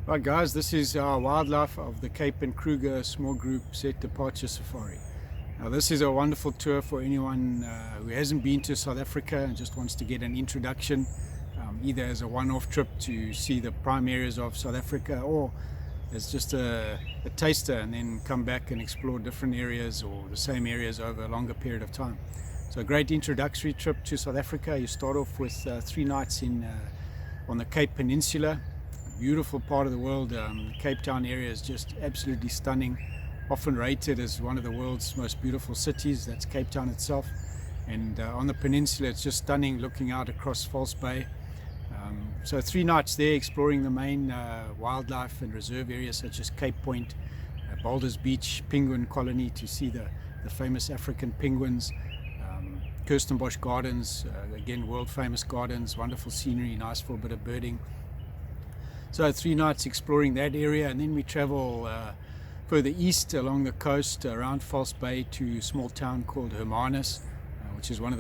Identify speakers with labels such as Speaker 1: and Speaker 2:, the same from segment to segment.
Speaker 1: Right guys, this is our wildlife of the Cape and Kruger small group set departure safari. Now this is a wonderful tour for anyone who hasn't been to South Africa and just wants to get an introduction, either as a one-off trip to see the prime areas of South Africa or as just a taster and then come back and explore different areas or the same areas over a longer period of time. So a great introductory trip to South Africa. You start off with 3 nights on the Cape Peninsula. Beautiful part of the world. The Cape Town area is just absolutely stunning, often rated as one of the world's most beautiful cities. That's Cape Town itself, and on the peninsula it's just stunning looking out across False Bay. So 3 nights there exploring the main wildlife and reserve areas such as Cape Point, Boulders Beach, penguin colony to see the famous African penguins, Kirstenbosch Gardens, again world famous gardens, wonderful scenery, nice for a bit of birding. So 3 nights exploring that area, and then we travel further east along the coast around False Bay to a small town called Hermanus, which is one of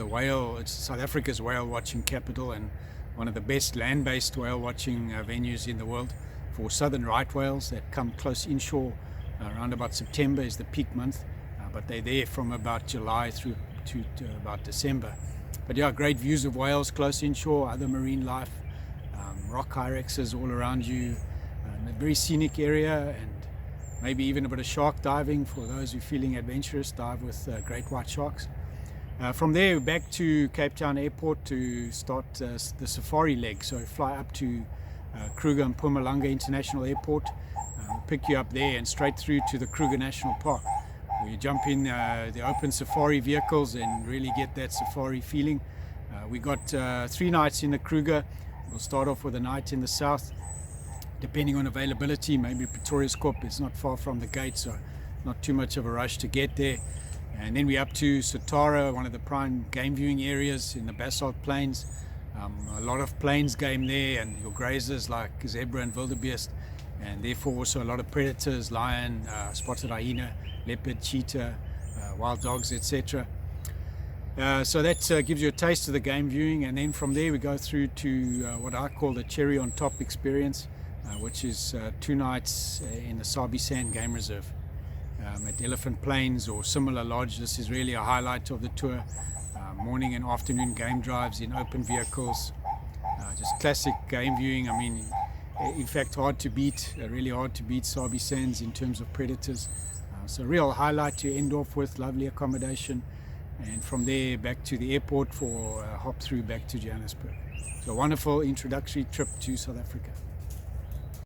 Speaker 1: it's South Africa's whale watching capital and one of the best land-based whale watching venues in the world for southern right whales that come close inshore. Around about September is the peak month, but they're there from about July through to about December. But yeah, great views of whales close inshore, other marine life, rock hyraxes all around you, a very scenic area, and maybe even a bit of shark diving for those who are feeling adventurous. Dive with great white sharks. From there back to Cape Town Airport to start the safari leg. So fly up to Kruger and Mpumalanga International Airport, pick you up there and straight through to the Kruger National Park, where you jump in the open safari vehicles and really get that safari feeling. We got 3 nights in the Kruger. We'll start off with a night in the south, depending on availability. Maybe Pretoria's Kop is not far from the gate, so not too much of a rush to get there. And then we're up to Satara, one of the prime game viewing areas in the Basalt Plains. A lot of plains game there, and your grazers like zebra and wildebeest, and therefore also a lot of predators, lion, spotted hyena, leopard, cheetah, wild dogs, etc. So that gives you a taste of the game viewing, and then from there we go through to what I call the cherry on top experience, which is 2 nights in the Sabi Sand Game Reserve at Elephant Plains or similar lodge. This is really a highlight of the tour. Morning and afternoon game drives in open vehicles, just classic game viewing. I mean, in fact, really hard to beat Sabi Sands in terms of predators. So real highlight to end off with, lovely accommodation. And from there back to the airport for a hop through back to Johannesburg. So a wonderful introductory trip to South Africa.